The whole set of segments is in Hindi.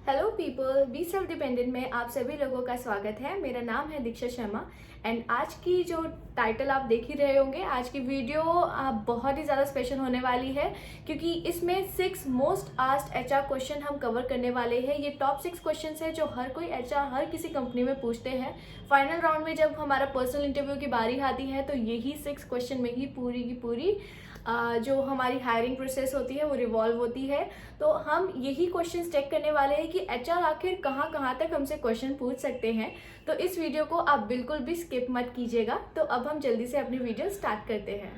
Hello people, be self dependent में आप सभी लोगों का स्वागत है। मेरा नाम है दीक्षा शर्मा एंड आज की जो टाइटल आप देख ही रहे होंगे, आज की वीडियो बहुत ही ज़्यादा स्पेशल होने वाली है क्योंकि इसमें 6 मोस्ट आस्क्ड एचआर क्वेश्चन हम कवर करने वाले हैं। ये टॉप 6 क्वेश्चंस है जो हर कोई एचआर हर किसी कंपनी में पूछते हैं। फाइनल राउंड में जब हमारा पर्सनल इंटरव्यू की बारी आती है तो यही 6 क्वेश्चन में ही पूरी की पूरी जो हमारी हायरिंग प्रोसेस होती है वो रिवॉल्व होती है। तो हम यही क्वेश्चन चेक करने वाले हैं कि एचआर आखिर कहाँ कहाँ तक हमसे क्वेश्चन पूछ सकते हैं। तो इस वीडियो को आप बिल्कुल भी स्किप मत कीजिएगा। तो अब हम जल्दी से अपनी वीडियो स्टार्ट करते हैं।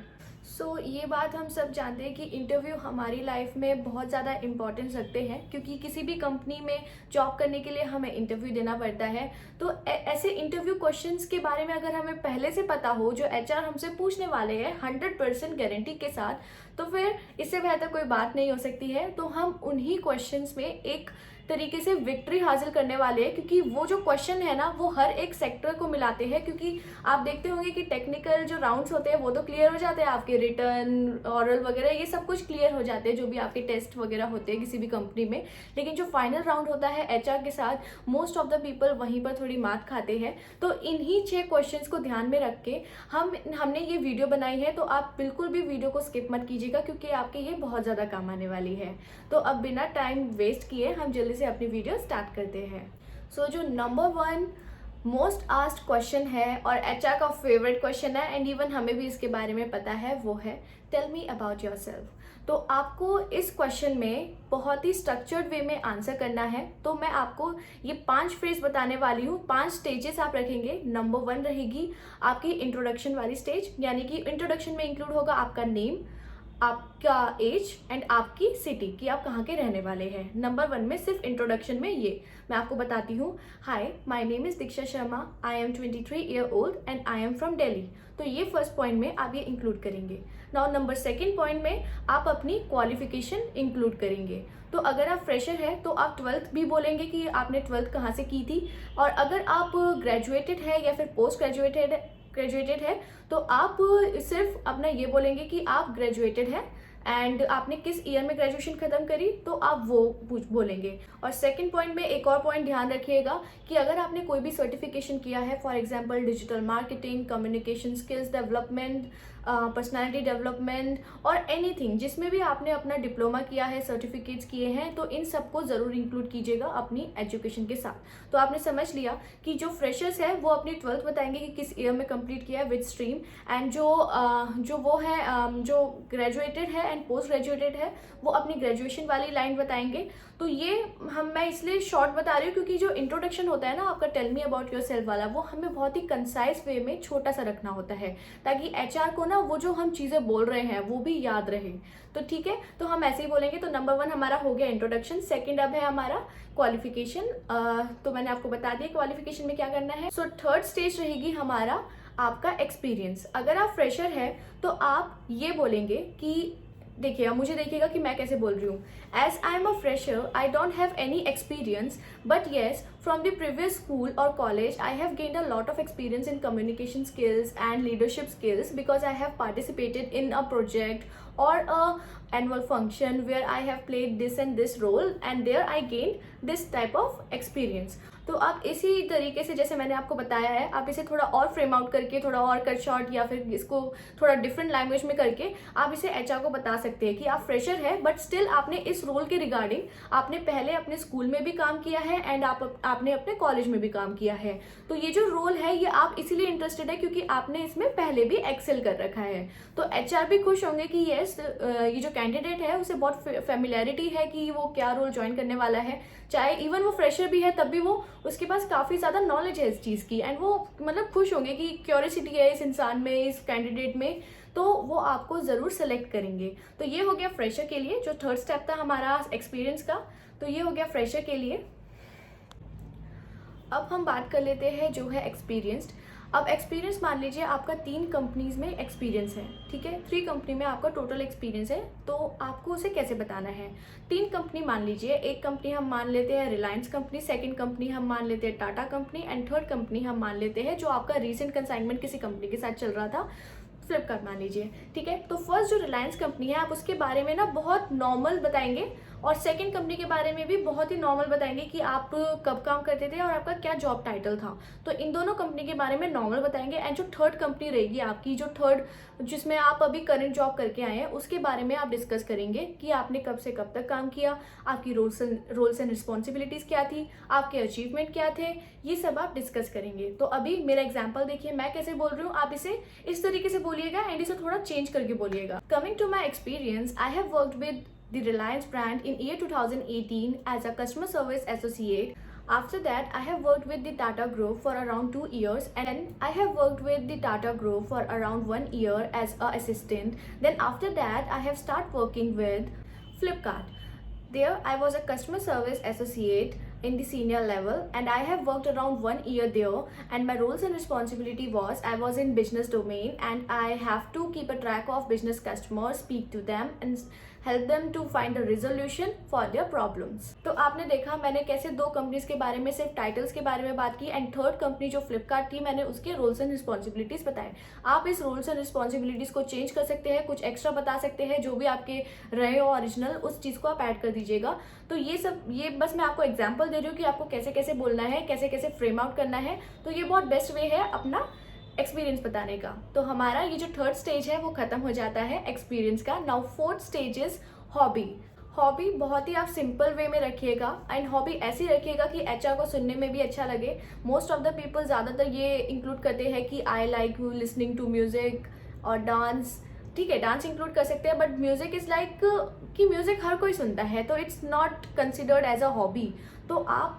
ये बात हम सब जानते हैं कि इंटरव्यू हमारी लाइफ में बहुत ज़्यादा इम्पोर्टेंस रखते हैं क्योंकि किसी भी कंपनी में जॉब करने के लिए हमें इंटरव्यू देना पड़ता है। तो ऐसे इंटरव्यू क्वेश्चंस के बारे में अगर हमें पहले से पता हो जो एचआर हमसे पूछने वाले हैं 100% गारंटी के साथ, तो फिर इससे बेहतर कोई बात नहीं हो सकती है। तो हम उन्हीं क्वेश्चंस में एक तरीके से विक्ट्री हासिल करने वाले हैं क्योंकि वो जो क्वेश्चन है ना वो हर एक सेक्टर को मिलाते हैं। क्योंकि आप देखते होंगे कि टेक्निकल जो राउंड्स होते हैं वो तो क्लियर हो जाते हैं, आपके रिटर्न ऑरल वगैरह ये सब कुछ क्लियर हो जाते हैं जो भी आपके टेस्ट वगैरह होते हैं किसी भी कंपनी में। लेकिन जो फाइनल राउंड होता है एचआर के साथ, मोस्ट ऑफ द पीपल वहीं पर थोड़ी मात खाते हैं। तो इन्हीं 6 क्वेश्चंस को ध्यान में रख के हमने ये वीडियो बनाई है। तो आप बिल्कुल भी वीडियो को स्किप मत कीजिएगा क्योंकि आपके ये बहुत ज़्यादा काम आने वाली है। तो अब बिना टाइम वेस्ट किए हम जल्दी से अपनी वीडियो स्टार्ट करते हैं। जो नंबर 1 मोस्ट आस्क्ड क्वेश्चन है और एचआर का फेवरेट क्वेश्चन है एंड इवन हमें भी इसके बारे में पता है, वो है टेल मी अबाउट योरसेल्फ। तो आपको इस क्वेश्चन में बहुत ही स्ट्रक्चर्ड वे में आंसर करना है। तो मैं आपको ये 5 फ्रेज बताने वाली हूँ, 5 स्टेजेस आप रखेंगे। नंबर 1 रहेगी आपकी इंट्रोडक्शन वाली स्टेज, यानी कि इंट्रोडक्शन में इंक्लूड होगा आपका नेम, आपका एज एंड आपकी सिटी कि आप कहाँ के रहने वाले हैं। नंबर 1 में सिर्फ इंट्रोडक्शन में ये मैं आपको बताती हूँ, hi my name is Diksha Sharma, I am 23 year old and I am from Delhi. तो ये फर्स्ट पॉइंट में आप ये इंक्लूड करेंगे। नाउ नंबर 2 पॉइंट में आप अपनी क्वालिफिकेशन इंक्लूड करेंगे। तो अगर आप फ्रेशर है तो आप 12th भी बोलेंगे कि आपने 12th कहाँ से की थी। और अगर आप ग्रेजुएटेड है या फिर पोस्ट ग्रेजुएटेड है तो आप सिर्फ अपना ये बोलेंगे कि आप ग्रेजुएटेड है एंड आपने किस ईयर में ग्रेजुएशन खत्म करी तो आप वो बोलेंगे। और 2nd पॉइंट में एक और पॉइंट ध्यान रखिएगा कि अगर आपने कोई भी सर्टिफिकेशन किया है, for example digital marketing, communication skills development, personality development और एनीथिंग जिसमें भी आपने अपना डिप्लोमा किया है, सर्टिफिकेट्स किए हैं, तो इन सबको ज़रूर इंक्लूड कीजिएगा अपनी एजुकेशन के साथ। तो आपने समझ लिया कि जो फ्रेशर्स है वो अपनी 12th बताएंगे कि किस ईयर में कंप्लीट किया है विद स्ट्रीम, एंड जो ग्रेजुएटेड है एंड पोस्ट ग्रेजुएटेड है वो अपनी ग्रेजुएशन वाली लाइन बताएंगे। तो ये मैं इसलिए शॉर्ट बता रही हूँ क्योंकि जो इंट्रोडक्शन होता है ना आपका टेल मी अबाउट योरसेल्फ वाला, वो हमें बहुत ही कंसाइज वे में छोटा सा रखना होता है ताकि एचआर को ना वो जो हम चीज़ें बोल रहे हैं वो भी याद रहे। तो ठीक है, तो हम ऐसे ही बोलेंगे। तो नंबर 1 हमारा हो गया इंट्रोडक्शन। 2nd अब है हमारा क्वालिफिकेशन। तो मैंने आपको बता दिया क्वालिफिकेशन में क्या करना है। 3rd स्टेज रहेगी हमारा आपका एक्सपीरियंस। अगर आप फ्रेशर है तो आप ये बोलेंगे कि देखिए, अब मुझे देखिएगा कि मैं कैसे बोल रही हूँ। As I am a fresher I don't have any experience but yes from the previous school और college I have gained a lot of experience in communication skills and leadership skills because I have participated in a project or a annual function where I have played this and this role and there I gained this type of experience। तो आप इसी तरीके से जैसे मैंने आपको बताया है, आप इसे थोड़ा और फ्रेम आउट करके, थोड़ा और कट शॉर्ट या फिर इसको थोड़ा डिफरेंट लैंग्वेज में करके आप इसे एचआर को बता सकते हैं कि आप फ्रेशर है बट स्टिल आपने इस रोल के रिगार्डिंग आपने पहले अपने स्कूल में भी काम किया है एंड आपने अपने कॉलेज में भी काम किया है। तो ये जो रोल है ये आप इसीलिए इंटरेस्टेड है क्योंकि आपने इसमें पहले भी एक्सेल कर रखा है। तो एचआर भी खुश होंगे कि यस ये जो कैंडिडेट है उसे बहुत फेमिलियरिटी है कि वो क्या रोल ज्वाइन करने वाला है। चाहे इवन वो फ्रेशर भी है तब भी वो उसके पास काफ़ी ज़्यादा नॉलेज है इस चीज़ की एंड वो मतलब खुश होंगे कि क्यूरियोसिटी है इस इंसान में, इस कैंडिडेट में, तो वो आपको ज़रूर सेलेक्ट करेंगे। तो ये हो गया फ्रेशर के लिए। जो 3rd स्टेप था हमारा एक्सपीरियंस का, तो ये हो गया फ्रेशर के लिए। अब हम बात कर लेते हैं जो है एक्सपीरियंस्ड। अब एक्सपीरियंस मान लीजिए आपका 3 कंपनीज में एक्सपीरियंस है, ठीक है, 3 कंपनी में आपका टोटल एक्सपीरियंस है। तो आपको उसे कैसे बताना है। 3 कंपनी मान लीजिए, एक कंपनी हम मान लेते हैं रिलायंस कंपनी, 2nd कंपनी हम मान लेते हैं Tata company and 3rd company हम मान लेते हैं जो आपका रीसेंट कंसाइनमेंट किसी कंपनी के साथ चल रहा था, फ्लिपकार्ट मान लीजिए, ठीक है। तो फर्स्ट जो रिलायंस कंपनी है आप उसके बारे में ना बहुत नॉर्मल बताएंगे और सेकंड कंपनी के बारे में भी बहुत ही नॉर्मल बताएंगे कि आप कब काम करते थे और आपका क्या जॉब टाइटल था। तो इन दोनों कंपनी के बारे में नॉर्मल बताएंगे। एंड जो थर्ड कंपनी रहेगी आपकी, जो थर्ड जिसमें आप अभी करंट जॉब करके आए हैं, उसके बारे में आप डिस्कस करेंगे कि आपने कब से कब तक काम किया, आपकी रोल्स एंड रिस्पॉन्सिबिलिटीज क्या थी, आपके अचीवमेंट क्या थे, ये सब आप डिस्कस करेंगे। तो अभी मेरा एग्जाम्पल देखिए, मैं कैसे बोल रही हूँ, आप इसे इस तरीके से बोलिएगा एंड इसे थोड़ा चेंज करके बोलिएगा। Coming to my experience, I have worked with the Reliance brand in year 2018 as a customer service associate. After that, I have worked with the Tata Group for around 2 years, and I have worked with the Tata Group for around 1 year as a assistant. Then after that, I have started working with Flipkart. There, I was a customer service associate in the senior level, and I have worked around 1 year there, and my roles and responsibility was I was in business domain, and I have to keep a track of business customers, speak to them and help them to find a resolution for their problems. तो आपने देखा मैंने कैसे दो कंपनीज के बारे में सिर्फ टाइटल्स के बारे में बात की, एंड थर्ड कंपनी जो फ्लिपकार्ट थी मैंने उसके रोल्स एंड रिस्पॉन्सिबिलिटीज बताए। आप इस रोल्स एंड रिस्पॉन्सिबिलिटीज को चेंज कर सकते हैं, कुछ एक्स्ट्रा बता सकते हैं, जो भी आपके रहे हो ओरिजिनल उस चीज को आप ऐड कर दीजिएगा। तो ये बस मैं आपको एग्जाम्पल दे रही हूँ कि आपको कैसे कैसे बोलना है, कैसे कैसे फ्रेम आउट करना है। तो ये बहुत बेस्ट वे है अपना एक्सपीरियंस बताने का। तो हमारा ये जो थर्ड स्टेज है वो खत्म हो जाता है एक्सपीरियंस का। Now fourth stage is hobby. Hobby बहुत ही आप सिंपल वे में रखिएगा, एंड हॉबी ऐसी रखिएगा कि एचआर को सुनने में भी अच्छा लगे। मोस्ट ऑफ द पीपल ज़्यादातर ये इंक्लूड करते हैं कि I like listening to music और डांस। ठीक है, डांस इंक्लूड कर सकते हैं, बट म्यूजिक इज लाइक कि म्यूजिक हर कोई सुनता है, तो it's not considered as a hobby. तो आप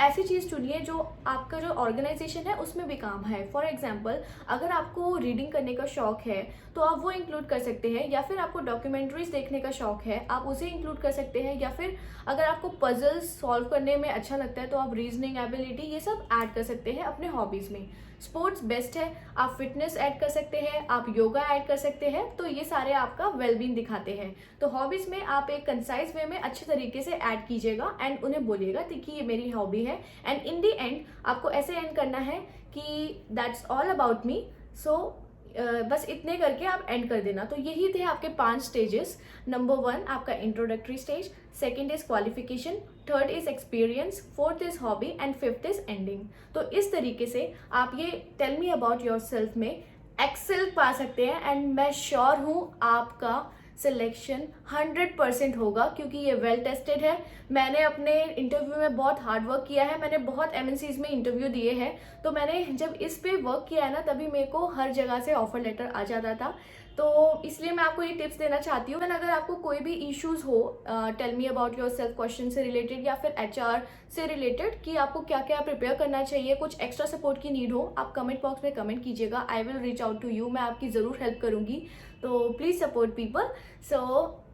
ऐसी चीज़ चुनिए जो आपका जो ऑर्गेनाइजेशन है उसमें भी काम है। फॉर एग्जाम्पल, अगर आपको रीडिंग करने का शौक है तो आप वो इंक्लूड कर सकते हैं, या फिर आपको डॉक्यूमेंट्रीज देखने का शौक है आप उसे इंक्लूड कर सकते हैं, या फिर अगर आपको पजल्स सॉल्व करने में अच्छा लगता है तो आप रीजनिंग एबिलिटी ये सब ऐड कर सकते हैं अपने हॉबीज़ में। स्पोर्ट्स बेस्ट है, आप फिटनेस ऐड कर सकते हैं, आप योगा ऐड कर सकते हैं, तो ये सारे आपका वेलबींग दिखाते हैं। तो हॉबीज़ में आप एक कंसाइज वे में अच्छे तरीके से ऐड कीजिएगा एंड उन्हें बोलिएगा कि ये मेरी हॉबी है, एंड इन दी एंड आपको ऐसे एंड करना है कि दैट्स ऑल अबाउट मी। सो बस इतने करके आप एंड कर देना। तो यही थे आपके 5 स्टेजेस। नंबर 1 आपका introductory stage, second is qualification, third is experience, fourth is hobby and fifth is ending. तो इस तरीके से आप ये tell me about yourself में एक्सेल पा सकते हैं, एंड मैं श्योर हूँ आपका सिलेक्शन 100% होगा, क्योंकि ये वेल टेस्टेड है। मैंने अपने इंटरव्यू में बहुत हार्ड वर्क किया है, मैंने बहुत एमएनसीज में इंटरव्यू दिए हैं, तो मैंने जब इस पे वर्क किया है ना तभी मेरे को हर जगह से ऑफर लेटर आ जाता था। तो इसलिए मैं आपको ये टिप्स देना चाहती हूँ। अगर आपको कोई भी इश्यूज हो tell me about yourself question से रिलेटेड या फिर एचआर से रिलेटेड कि आपको क्या क्या प्रिपेयर करना चाहिए, कुछ एक्स्ट्रा सपोर्ट की नीड हो, आप कमेंट बॉक्स में कमेंट कीजिएगा। I will reach out to you, मैं आपकी ज़रूर हेल्प करूँगी। तो प्लीज़ सपोर्ट पीपल। सो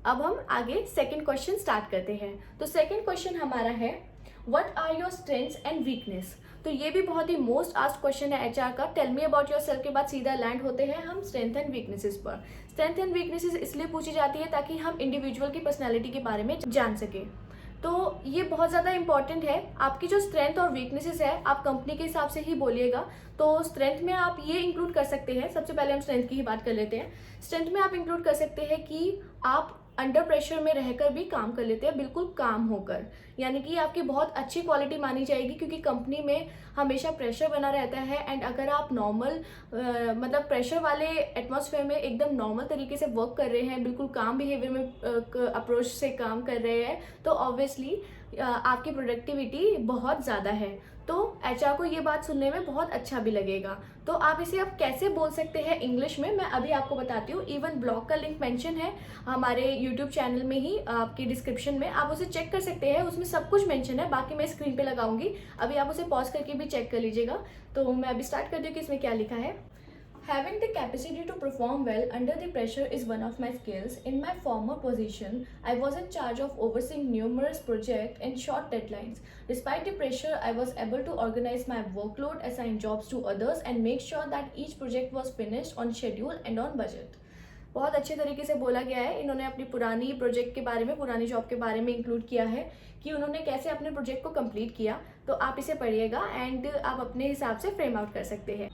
अब हम आगे सेकेंड क्वेश्चन स्टार्ट करते हैं। तो सेकेंड क्वेश्चन हमारा है what are your strengths and weakness. तो ये भी बहुत ही मोस्ट आस्क्ड क्वेश्चन है एचआर का। Tell me about yourself के बाद सीधा लैंड होते हैं हम स्ट्रेंथ एंड वीकनेसेस पर। स्ट्रेंथ एंड वीकनेसेस इसलिए पूछी जाती है ताकि हम इंडिविजुअल की पर्सनैलिटी के बारे में जान सके। तो ये बहुत ज़्यादा इंपॉर्टेंट है। आपकी जो स्ट्रेंथ और वीकनेसेस है आप कंपनी के हिसाब से ही बोलिएगा। तो स्ट्रेंथ में आप ये इंक्लूड कर सकते हैं, सबसे पहले हम स्ट्रेंथ की ही बात कर लेते हैं। स्ट्रेंथ में आप इंक्लूड कर सकते हैं कि आप अंडर प्रेशर में रहकर भी काम कर लेते हैं, बिल्कुल काम होकर, यानी कि आपकी बहुत अच्छी क्वालिटी मानी जाएगी, क्योंकि कंपनी में हमेशा प्रेशर बना रहता है। एंड अगर आप नॉर्मल मतलब प्रेशर वाले एटमॉस्फेयर में एकदम नॉर्मल तरीके से वर्क कर रहे हैं, बिल्कुल काम बिहेवियर में अप्रोच से काम कर रहे हैं, तो ऑब्वियसली आपकी प्रोडक्टिविटी बहुत ज़्यादा है। तो एचआर को ये बात सुनने में बहुत अच्छा भी लगेगा। तो आप इसे अब कैसे बोल सकते हैं इंग्लिश में, मैं अभी आपको बताती हूँ। इवन ब्लॉग का लिंक मेंशन है हमारे यूट्यूब चैनल में ही, आपकी डिस्क्रिप्शन में, आप उसे चेक कर सकते हैं, उसमें सब कुछ मेंशन है। बाकी मैं स्क्रीन पे लगाऊंगी, अभी आप उसे पॉज करके भी चेक कर लीजिएगा। तो मैं अभी स्टार्ट करती हूँ कि इसमें क्या लिखा है। Having the capacity to perform well under the pressure is one of my skills. In my former position, I was in charge of overseeing numerous projects and short deadlines. Despite the pressure, I was able to organize my workload, assign jobs to others, and make sure that each project was finished on schedule and on budget. बहुत अच्छे तरीके से बोला गया है। इन्होंने अपनी पुरानी प्रोजेक्ट के बारे में, पुरानी जॉब के बारे में इंक्लूड किया है कि उन्होंने कैसे अपने प्रोजेक्ट को कंप्लीट किया। तो आप इसे पढ़िएगा एंड आप अपने हिसाब से फ्रेम आउट कर सकते हैं।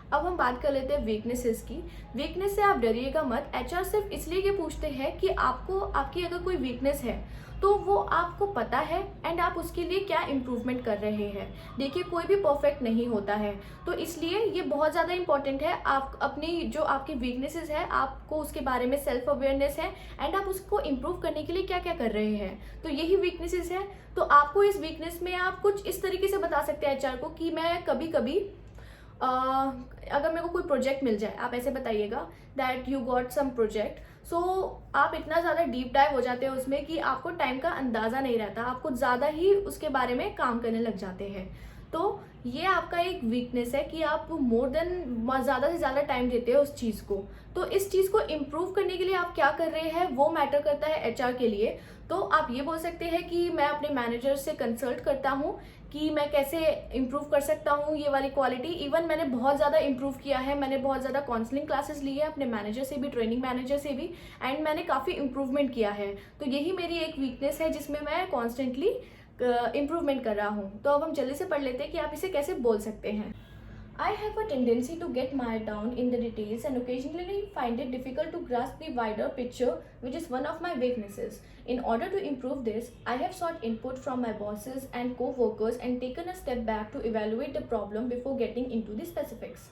अब हम बात कर लेते हैं वीकनेसेस की। वीकनेस से आप डरिएगा मत। एचआर सिर्फ इसलिए ये पूछते हैं कि आपको आपकी अगर कोई वीकनेस है तो वो आपको पता है एंड आप उसके लिए क्या इम्प्रूवमेंट कर रहे हैं। देखिए, कोई भी परफेक्ट नहीं होता है, तो इसलिए ये बहुत ज़्यादा इंपॉर्टेंट है। आप अपनी जो आपकी वीकनेसेस है, आपको उसके बारे में सेल्फ अवेयरनेस है एंड आप उसको इम्प्रूव करने के लिए क्या क्या कर रहे हैं। तो यही वीकनेसेस है। तो आपको इस वीकनेस में आप कुछ इस तरीके से बता सकते हैं एचआर को कि मैं कभी कभी अगर मेरे को कोई प्रोजेक्ट मिल जाए, आप ऐसे बताइएगा that you got some project, so आप इतना ज़्यादा डीप डाइव हो जाते हैं उसमें कि आपको टाइम का अंदाज़ा नहीं रहता, आप कुछ ज़्यादा ही उसके बारे में काम करने लग जाते हैं। तो ये आपका एक वीकनेस है कि आप मोर देन ज़्यादा से ज़्यादा टाइम देते हैं उस चीज़ को। तो इस चीज़ को इम्प्रूव करने के लिए आप क्या कर रहे हैं वो मैटर करता है एचआर के लिए। तो आप ये बोल सकते हैं कि मैं अपने मैनेजर से कंसल्ट करता हूँ कि मैं कैसे इम्प्रूव कर सकता हूँ ये वाली क्वालिटी। इवन मैंने बहुत ज़्यादा इम्प्रूव किया है, मैंने बहुत ज़्यादा काउंसलिंग क्लासेस ली है अपने मैनेजर से भी, ट्रेनिंग मैनेजर से भी, एंड मैंने काफ़ी इम्प्रूवमेंट किया है। तो यही मेरी एक वीकनेस है जिसमें मैं कॉन्स्टेंटली इम्प्रूवमेंट कर रहा हूँ। तो अब हम जल्दी से पढ़ लेते हैं कि आप इसे कैसे बोल सकते हैं। I have a tendency to get mired down in the details and occasionally find it difficult to grasp the wider picture, which is one of my weaknesses. In order to improve this, I have sought input from my bosses and co-workers and taken a step back to evaluate the problem before getting into the specifics.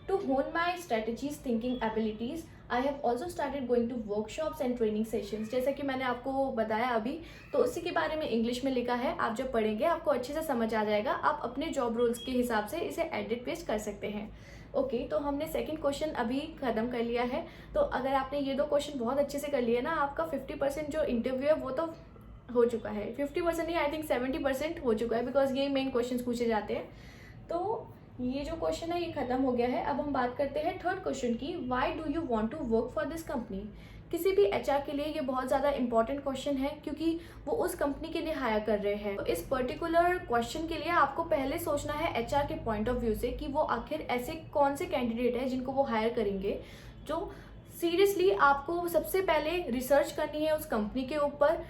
To hone my strategies, thinking abilities, I have also started going to workshops and training sessions. जैसा कि मैंने आपको बताया अभी, तो उसी के बारे में इंग्लिश में लिखा है। आप जब पढ़ेंगे आपको अच्छे से समझ आ जाएगा। आप अपने जॉब रोल्स के हिसाब से इसे एडिट पेस्ट कर सकते हैं। ओके, तो हमने सेकंड क्वेश्चन अभी ख़त्म कर लिया है। तो अगर आपने ये दो क्वेश्चन बहुत अच्छे से कर लिए ना, आपका 50% जो इंटरव्यू है वो तो हो चुका है। 50% नहीं, आई थिंक 70% हो चुका है, बिकॉज ये मेन क्वेश्चन पूछे जाते हैं। तो ये जो क्वेश्चन है ये खत्म हो गया है। अब हम बात करते हैं थर्ड क्वेश्चन की, why do you want to work for this company. किसी भी एचआर के लिए ये बहुत ज़्यादा इंपॉर्टेंट क्वेश्चन है क्योंकि वो उस कंपनी के लिए हायर कर रहे हैं। तो इस पर्टिकुलर क्वेश्चन के लिए आपको पहले सोचना है एचआर के पॉइंट ऑफ व्यू से कि वो आखिर ऐसे कौन से कैंडिडेट हैं जिनको वो हायर करेंगे। जो सीरियसली आपको सबसे पहले रिसर्च करनी है उस कंपनी के ऊपर,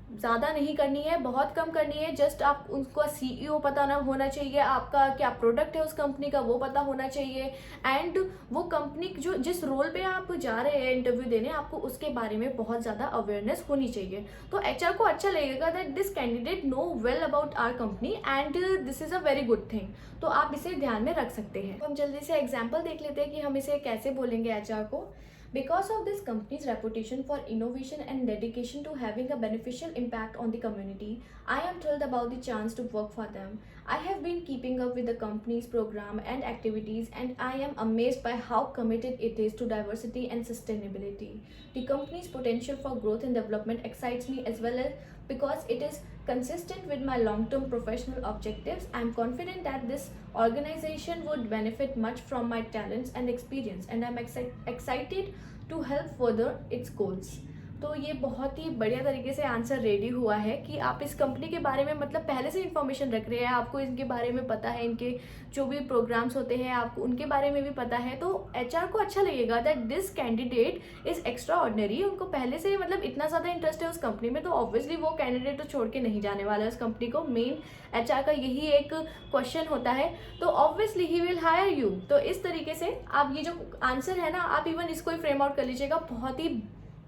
ज़्यादा नहीं करनी है, बहुत कम करनी है। जस्ट आप उनको सीईओ पता ना होना चाहिए, आपका क्या प्रोडक्ट है उस कंपनी का वो पता होना चाहिए, एंड वो कंपनी जो जिस रोल पे आप जा रहे हैं इंटरव्यू देने, आपको उसके बारे में बहुत ज़्यादा अवेयरनेस होनी चाहिए। तो एचआर को अच्छा लगेगा that this candidate know well about our company and this is a very good thing. तो आप इसे ध्यान में रख सकते हैं। हम जल्दी से एग्जाम्पल देख लेते हैं कि हम इसे कैसे बोलेंगे एचआर को। Because of this company's reputation for innovation and dedication to having a beneficial impact on the community, I am thrilled about the chance to work for them. I have been keeping up with the company's program and activities, and I am amazed by how committed it is to diversity and sustainability. The company's potential for growth and development excites me as well, as because it is consistent with my long-term professional objectives. I am confident that this organization would benefit much from my talents and experience, and I am excited to help further its goals. तो ये बहुत ही बढ़िया तरीके से आंसर रेडी हुआ है कि आप इस कंपनी के बारे में मतलब पहले से इन्फॉर्मेशन रख रहे हैं, आपको इनके बारे में पता है, इनके जो भी प्रोग्राम्स होते हैं आपको उनके बारे में भी पता है। तो एचआर को अच्छा लगेगा that this candidate is extra ordinary. उनको पहले से मतलब इतना ज़्यादा इंटरेस्ट है उस कंपनी में, तो ऑब्वियसली वो कैंडिडेट तो छोड़ के नहीं जाने वाला है उस कंपनी को। मेन एचआर का यही एक क्वेश्चन होता है, तो obviously he will hire you. तो इस तरीके से आप ये जो आंसर है ना, आप इवन इसको ही फ्रेम आउट कर लीजिएगा, बहुत ही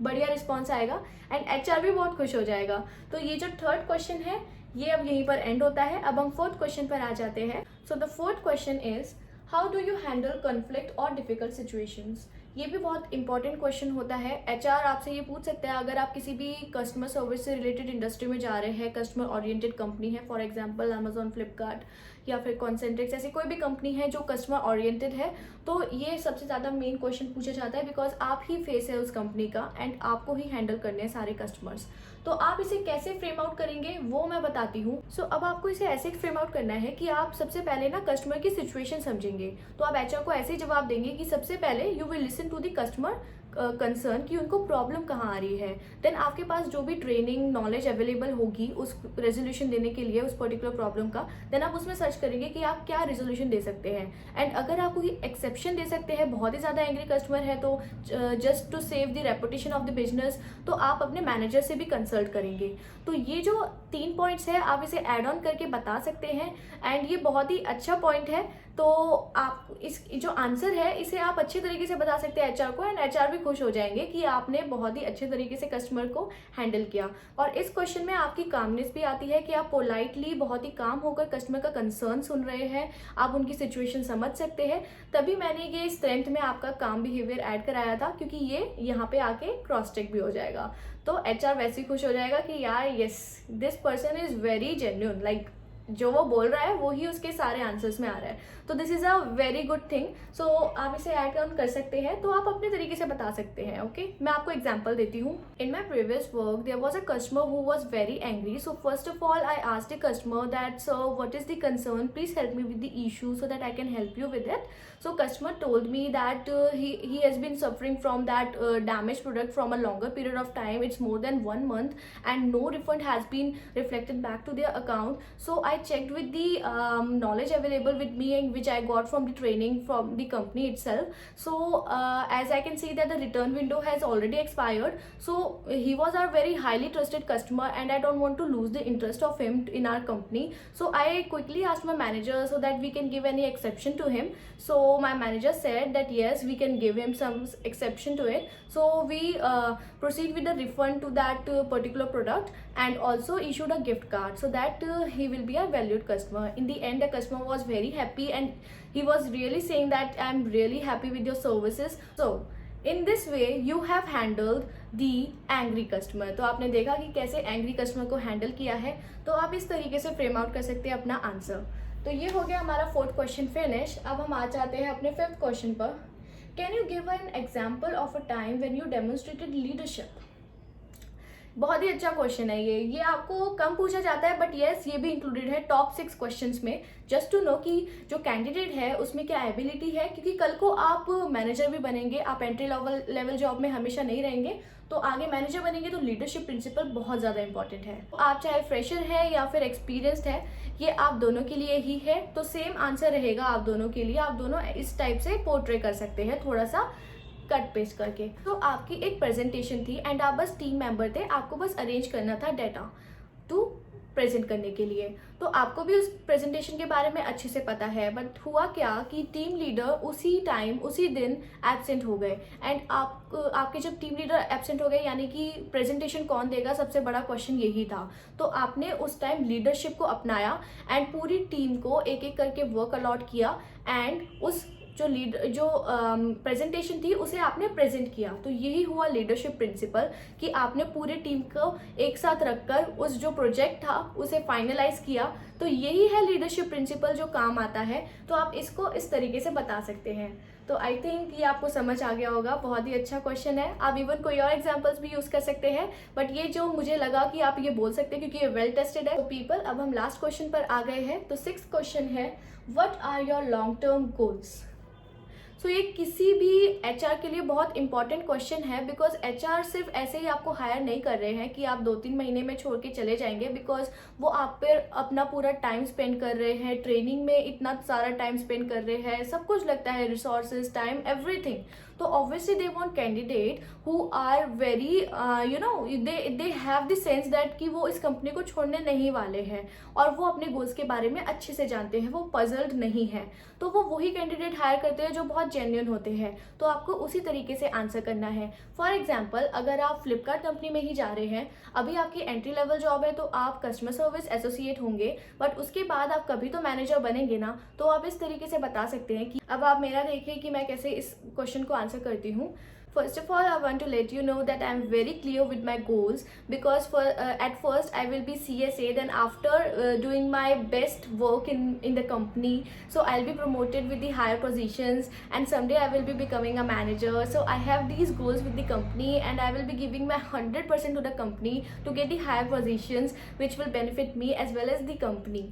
बढ़िया रिस्पॉन्स आएगा एंड एचआर भी बहुत खुश हो जाएगा। तो ये जो थर्ड क्वेश्चन है ये अब यहीं पर एंड होता है। अब हम फोर्थ क्वेश्चन पर आ जाते हैं। So the fourth question is, how do you handle conflict और डिफिकल्ट सिचुएशंस। ये भी बहुत इंपॉर्टेंट क्वेश्चन होता है। एचआर आपसे ये पूछ सकते हैं अगर आप किसी भी कस्टमर सर्विस से रिलेटेड इंडस्ट्री में जा रहे हैं, कस्टमर ओरिएंटेड कंपनी है, फॉर एग्जांपल अमेजॉन, फ्लिपकार्ट या फिर कॉन्सेंट्रिक्स, ऐसी कोई भी कंपनी है जो कस्टमर ओरिएंटेड है, तो ये सबसे ज़्यादा मेन क्वेश्चन पूछा जाता है बिकॉज आप ही फेस है उस कंपनी का एंड आपको ही हैंडल करने हैं सारे कस्टमर्स। तो आप इसे कैसे फ्रेम आउट करेंगे वो मैं बताती हूँ। सो अब आपको इसे ऐसे फ्रेम आउट करना है कि आप सबसे पहले ना कस्टमर की सिचुएशन समझेंगे। तो आप एचआर को ऐसे जवाब देंगे कि सबसे पहले you will listen to the customer concern कि उनको प्रॉब्लम कहाँ आ रही है। देन आपके पास जो भी ट्रेनिंग नॉलेज अवेलेबल होगी उस रेजोल्यूशन देने के लिए उस पर्टिकुलर प्रॉब्लम का, देन आप उसमें सर्च करेंगे कि आप क्या रेजोल्यूशन दे सकते हैं। एंड अगर आप कोई एक्सेप्शन दे सकते हैं, बहुत ही ज़्यादा एंग्री कस्टमर है, तो just to save the reputation of the business, तो आप अपने मैनेजर से भी कंसल्ट करेंगे। तो ये जो 3 पॉइंट्स है आप इसे ऐड ऑन करके बता सकते हैं एंड ये बहुत ही अच्छा पॉइंट है। तो आप इस जो आंसर है इसे आप अच्छे तरीके से बता सकते हैं एचआर को, एंड एचआर भी खुश हो जाएंगे कि आपने बहुत ही अच्छे तरीके से कस्टमर को हैंडल किया। और इस क्वेश्चन में आपकी कामनेस भी आती है कि आप पोलाइटली बहुत ही काम होकर कस्टमर का कंसर्न सुन रहे हैं, आप उनकी सिचुएशन समझ सकते हैं। तभी मैंने ये स्ट्रेंथ में आपका काम बिहेवियर ऐड कराया था, क्योंकि ये यहाँ पे आके क्रॉस चेक भी हो जाएगा। तो एचआर वैसे ही खुश हो जाएगा कि यार yes this person is very genuine, like जो वो बोल रहा है वो ही उसके सारे आंसर्स में आ रहा है। तो this is a very good thing. So आप इसे ऐड ऑन कर सकते हैं, तो आप अपने तरीके से बता सकते हैं। ओके, मैं आपको एग्जांपल देती हूँ। In my previous work there was a customer who was very angry. So first of all I asked the customer that sir what is the concern, please help me with the issue so that I can help you with it. So customer told me that he has been suffering from that damaged product from a longer period of time. It's more than 1 month and no refund has been reflected back to their account. So I checked with the knowledge available with me and which I got from the training from the company itself. So as I can see that the return window has already expired. So he was our very highly trusted customer and I don't want to lose the interest of him in our company. So I quickly asked my manager so that we can give any exception to him. So my manager said that yes, we can give him some exception to it. So we proceed with the refund to that particular product and also issued a gift card so that he will be a valued customer. In the end, the customer was very happy and he was really saying that I'm really happy with your services. So in this way you have handled the angry customer. तो आपने देखा कि कैसे angry customer को handle किया है। तो आप इस तरीके से फ्रेम आउट कर सकते हैं अपना आंसर। तो ये हो गया हमारा 4th क्वेश्चन फिनिश। अब हम आ जाते हैं अपने 5th क्वेश्चन पर। Can you give an example of a time when you demonstrated leadership. बहुत ही अच्छा क्वेश्चन है ये आपको कम पूछा जाता है, बट येस ये भी इंक्लूडेड है टॉप 6 क्वेश्चंस में, जस्ट टू नो कि जो कैंडिडेट है उसमें क्या एबिलिटी है। क्योंकि कल को आप मैनेजर भी बनेंगे, आप एंट्री लेवल जॉब में हमेशा नहीं रहेंगे, तो आगे मैनेजर बनेंगे, तो लीडरशिप प्रिंसिपल बहुत ज़्यादा इंपॉर्टेंट है। आप चाहे फ्रेशर है या फिर एक्सपीरियंस्ड है, ये आप दोनों के लिए ही है। तो सेम आंसर रहेगा आप दोनों के लिए। आप दोनों इस टाइप से पोर्ट्रे कर सकते हैं, थोड़ा सा कट पेस्ट करके। तो आपकी एक प्रेजेंटेशन थी एंड आप बस टीम मेंबर थे, आपको बस अरेंज करना था डाटा टू प्रेजेंट करने के लिए। तो आपको भी उस प्रेजेंटेशन के बारे में अच्छे से पता है, बट हुआ क्या कि टीम लीडर उसी टाइम उसी दिन एब्सेंट हो गए। एंड आपके जब टीम लीडर एब्सेंट हो गए, यानी कि प्रेजेंटेशन कौन देगा, सबसे बड़ा क्वेश्चन यही था। तो आपने उस टाइम लीडरशिप को अपनाया एंड पूरी टीम को एक एक करके वर्क अलॉट किया एंड उस जो प्रेजेंटेशन थी उसे आपने प्रेजेंट किया। तो यही हुआ लीडरशिप प्रिंसिपल कि आपने पूरे टीम को एक साथ रखकर उस जो प्रोजेक्ट था उसे फाइनलाइज किया। तो यही है लीडरशिप प्रिंसिपल जो काम आता है। तो आप इसको इस तरीके से बता सकते हैं। तो आई थिंक ये आपको समझ आ गया होगा। बहुत ही अच्छा क्वेश्चन है। आप इवन कोई और एग्जांपल्स भी यूज़ कर सकते हैं, बट ये जो मुझे लगा कि आप ये बोल सकते हैं क्योंकि ये वेल टेस्टेड है। तो पीपल, अब हम लास्ट क्वेश्चन पर आ गए हैं। तो 6th क्वेश्चन है, what are your long term goals. So ये किसी भी एचआर के लिए बहुत इंपॉर्टेंट क्वेश्चन है, बिकॉज एचआर सिर्फ ऐसे ही आपको हायर नहीं कर रहे हैं कि आप 2-3 महीने में छोड़ के चले जाएंगे, बिकॉज वो आप पर अपना पूरा टाइम स्पेंड कर रहे हैं, ट्रेनिंग में इतना सारा टाइम स्पेंड कर रहे हैं, सब कुछ लगता है, रिसोर्सेज, टाइम, एवरीथिंग। तो obviously they want candidate who are very they have the sense that कि वो इस कंपनी को छोड़ने नहीं वाले हैं और वो अपने गोल्स के बारे में अच्छे से जानते हैं, वो पजल्ड नहीं है। तो वो वही कैंडिडेट हायर करते हैं जो बहुत जेन्युइन होते हैं। तो आपको उसी तरीके से आंसर करना है। फॉर एग्जाम्पल, अगर आप फ्लिपकार्ट कंपनी में ही जा रहे हैं, अभी आपकी एंट्री लेवल जॉब है, तो आप कस्टमर सर्विस एसोसिएट होंगे, बट उसके बाद आप कभी तो मैनेजर बनेंगे ना। तो आप इस तरीके से बता सकते हैं कि अब आप मेरा देखिए कि मैं कैसे इस क्वेश्चन को आंसर करती हूँ। First of all, I want to let you know that I am very clear with my goals, because at first I will be CSA, then after doing my best work in the company, so I'll be promoted with the higher positions and someday I will be becoming a manager. So I have these goals with the company and I will be giving my 100% to the company to get the higher positions which will benefit me as well as the company.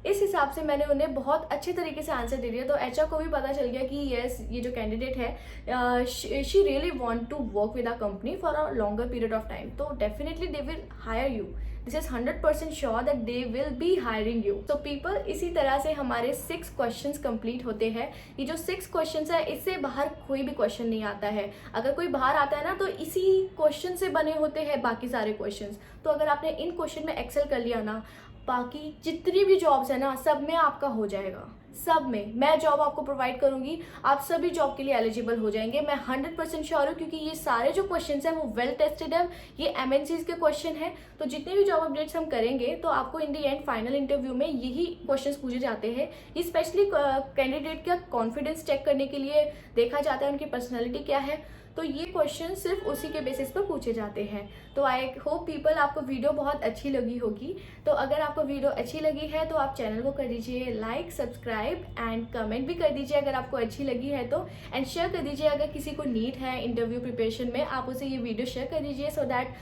इस हिसाब से मैंने उन्हें बहुत अच्छे तरीके से आंसर दे दिया, तो एचआर को भी पता चल गया कि यस, ये जो कैंडिडेट है she really want to work with a company for a longer period of time, तो definitely they will hire you. This is 100% sure that they will be hiring you. So people, इसी तरह से हमारे 6 क्वेश्चंस कंप्लीट होते हैं। ये जो 6 क्वेश्चंस है, इससे बाहर कोई भी क्वेश्चन नहीं आता है। अगर कोई बाहर आता है ना, तो इसी क्वेश्चन से बने होते हैं बाकी सारे क्वेश्चंस। तो अगर आपने इन क्वेश्चन में एक्सेल कर लिया ना, बाकी जितनी भी जॉब्स है ना, सब में आपका हो जाएगा। सब में मैं जॉब आपको प्रोवाइड करूंगी, आप सभी जॉब के लिए एलिजिबल हो जाएंगे। मैं 100% श्योर हूँ, क्योंकि ये सारे जो क्वेश्चन हैं वो वेल टेस्टेड है। ये एमएनसीज के क्वेश्चन है, तो जितने भी जॉब अपडेट्स हम करेंगे, तो आपको इन दी एंड फाइनल इंटरव्यू में यही क्वेश्चन पूछे जाते हैं। ये स्पेशली कैंडिडेट का कॉन्फिडेंस चेक करने के लिए देखा जाता है, उनकी पर्सनैलिटी क्या है। तो ये क्वेश्चन सिर्फ उसी के बेसिस पर पूछे जाते हैं। तो आई होप पीपल, आपको वीडियो बहुत अच्छी लगी होगी। तो अगर आपको वीडियो अच्छी लगी है तो आप चैनल को कर दीजिए लाइक, सब्सक्राइब एंड कमेंट भी कर दीजिए अगर आपको अच्छी लगी है तो, एंड शेयर कर दीजिए अगर किसी को नीड है इंटरव्यू प्रिपरेशन में, आप उसे ये वीडियो शेयर कर दीजिए, सो दैट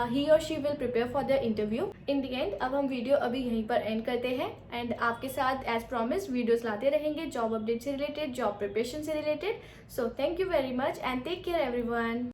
ही और she will prepare for the interview. In the end अब हम वीडियो अभी यहीं पर एंड करते हैं, एंड आपके साथ एज प्रॉमिस वीडियोस लाते रहेंगे जॉब अपडेट से रिलेटेड, जॉब प्रिपरेशन से related. So thank you very much and take care everyone.